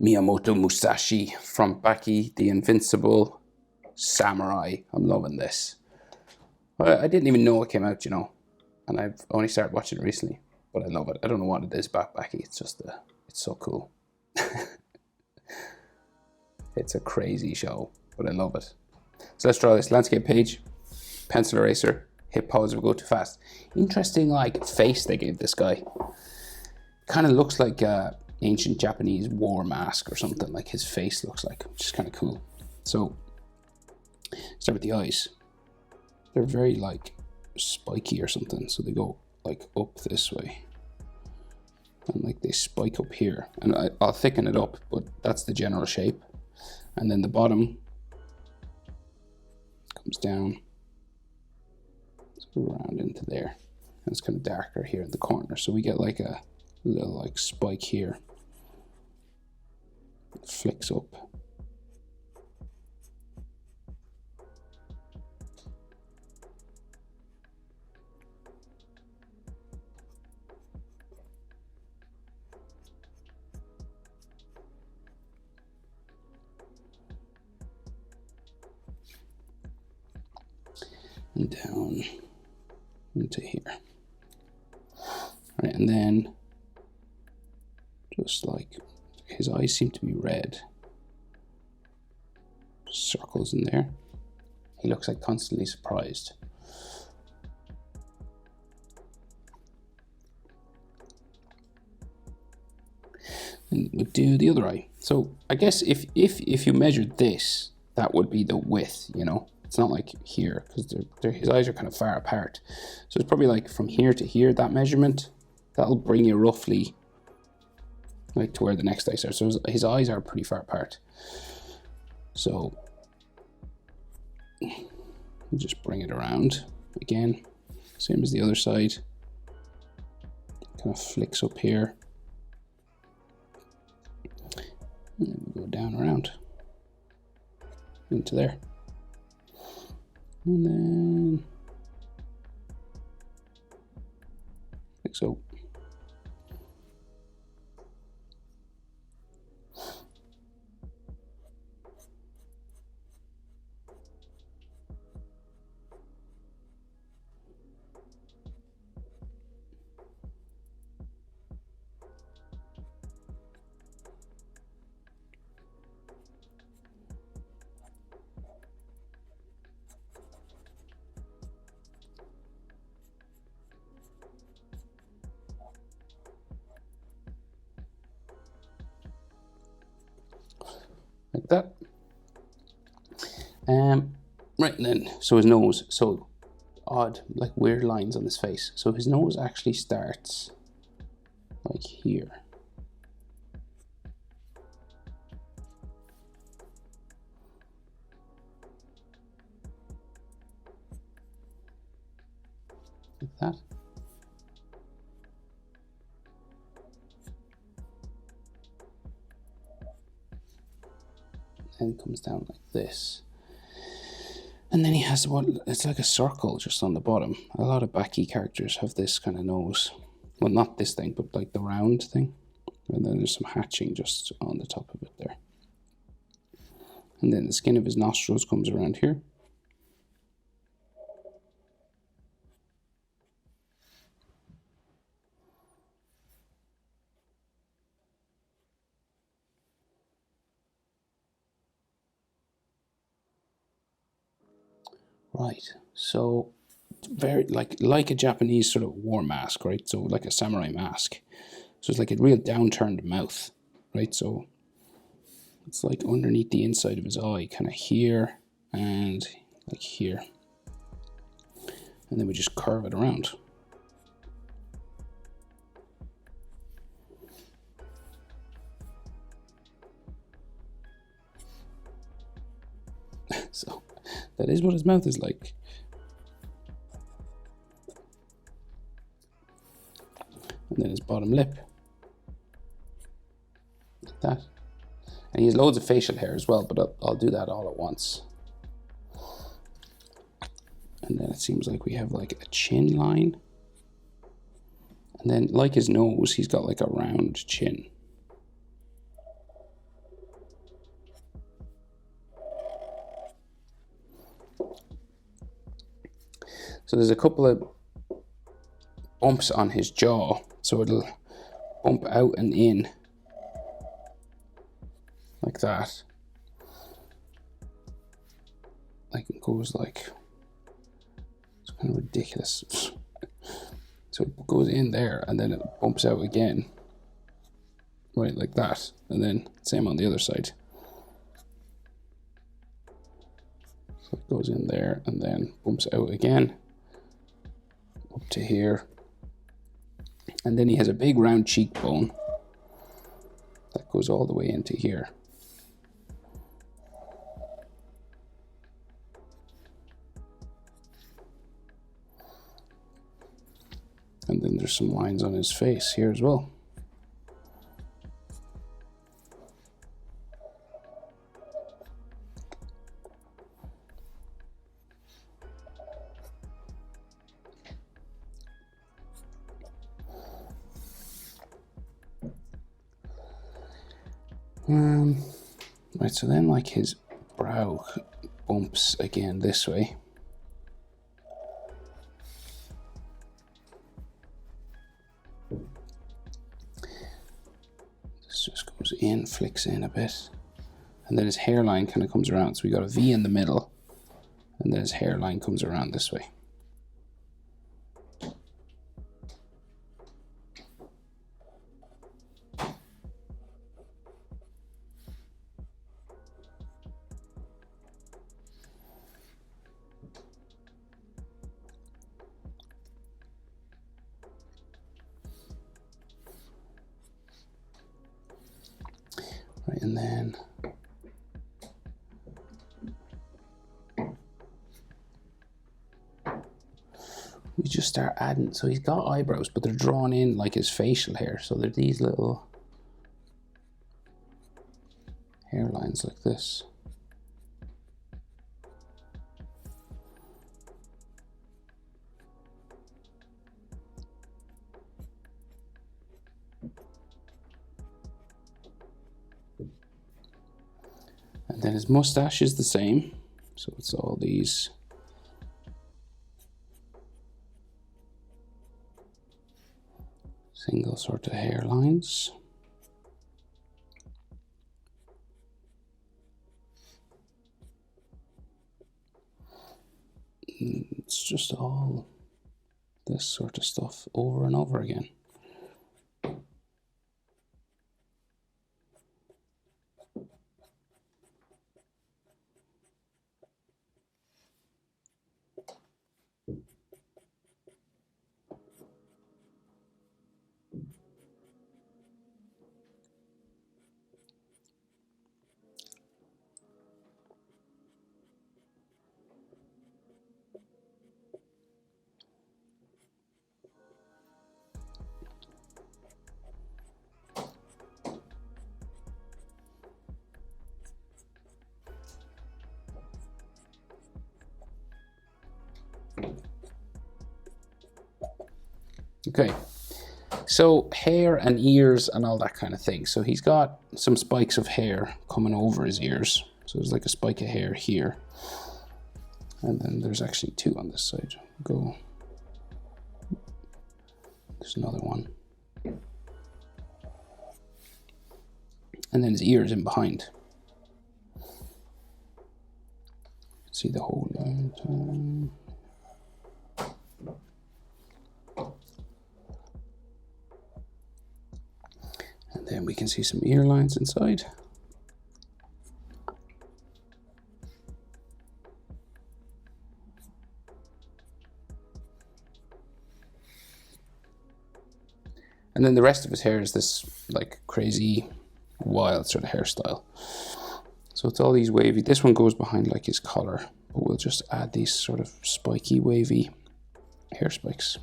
Miyamoto Musashi from Baki, the Invincible Samurai. I'm loving this. I didn't even know it came out, and I've only started watching it recently, but I love it. I don't know what it is about Baki. It's just, it's so cool. It's a crazy show, but I love it. So let's draw this landscape page, pencil eraser, hit pause if we go too fast. Interesting, face they gave this guy. Kind of looks like ancient Japanese war mask or something, like his face looks like, which is kind of cool. So start with the eyes. They're very spiky or something, so they go up this way, and they spike up here, and I'll thicken it up, but that's the general shape. And then the bottom comes down around into there, and it's kind of darker here in the corner, so we get a little spike here. It flicks up. And down into here. Right, and then just his eyes seem to be red. Circles in there. He looks constantly surprised. And we'll do the other eye. So I guess if you measured this, that would be the width, It's not here, because his eyes are kind of far apart. So it's probably from here to here, that measurement. That'll bring you roughly to where the next eyes are. So his eyes are pretty far apart. So we'll just bring it around again. Same as the other side. Kind of flicks up here. And then we go down around into there. And then like so. Like that. Right, and then so his nose, so odd, weird lines on his face. So his nose actually starts here. Like that. And comes down like this. And then he has it's like a circle just on the bottom. A lot of Baki characters have this kind of nose. Well, not this thing, but the round thing. And then there's some hatching just on the top of it there. And then the skin of his nostrils comes around here. Right, so very like a Japanese sort of war mask, right? So like a samurai mask. So it's a real downturned mouth, right? So it's underneath the inside of his eye, kind of here and here. And then we just curve it around. So that is what his mouth is like. And then his bottom lip. Like that. And he has loads of facial hair as well, but I'll do that all at once. And then it seems like we have a chin line. And then like his nose, he's got a round chin. So there's a couple of bumps on his jaw, so it'll bump out and in like that. Like it goes like, it's kind of ridiculous. So it goes in there and then it bumps out again, right, like that. And then same on the other side. So it goes in there and then bumps out again, up to here. And then he has a big round cheekbone that goes all the way into here. And then there's some lines on his face here as well. Right, so then like his brow bumps again this way. This just goes in, flicks in a bit. And then his hairline kind of comes around. So we got a V in the middle, and then his hairline comes around this way. Right, and then we just start adding. So he's got eyebrows, but they're drawn in like his facial hair. So they're these little hairlines like this. And then his mustache is the same. So it's all these single sort of hairlines. It's just all this sort of stuff over and over again. Okay, so hair and ears and all that kind of thing. So he's got some spikes of hair coming over his ears. So there's like a spike of hair here. And then there's actually two on this side. Go. There's another one. And then his ears in behind. See the whole line. And then we can see some ear lines inside. And then the rest of his hair is this like crazy wild sort of hairstyle. So it's all these wavy. This one goes behind like his collar, but we'll just add these sort of spiky wavy hair spikes.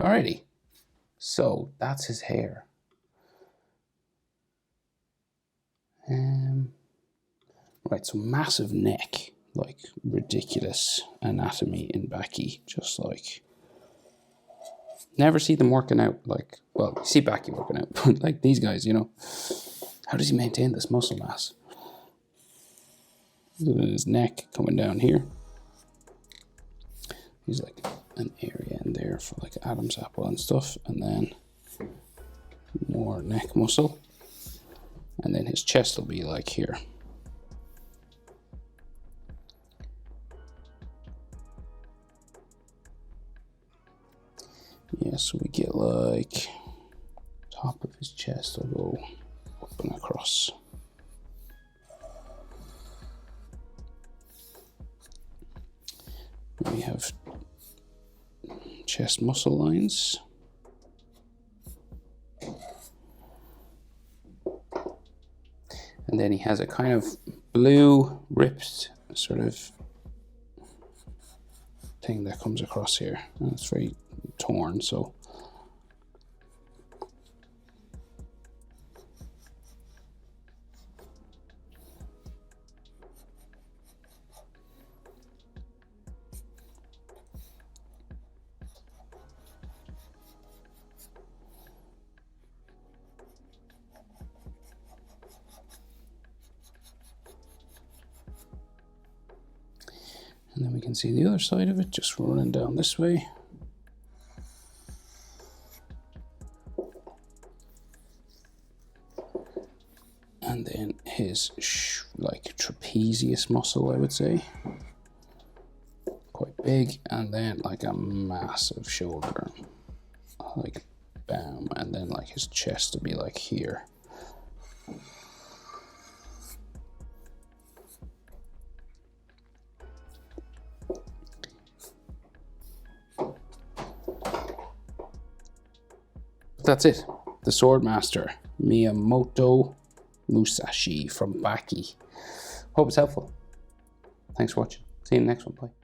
Alrighty, so that's his hair. Right, so massive neck, like ridiculous anatomy in Baki, just like never see them working out. Like, well, you see Baki working out, but like these guys, you know, how does he maintain this muscle mass? Look at his neck coming down here. He's like an area in there for like Adam's apple and stuff, and then more neck muscle, and then his chest will be like here. Yeah, so we get like top of his chest will go up and across. We have chest muscle lines. And then he has a kind of blue ripped sort of thing that comes across here. And it's very torn, so and then we can see the other side of it just running down this way. And then his like trapezius muscle, I would say, quite big, and then like a massive shoulder, like bam, and then like his chest to be like here. That's it. The Sword Master, Miyamoto Musashi from Baki. Hope it's helpful. Thanks for watching. See you in the next one. Bye.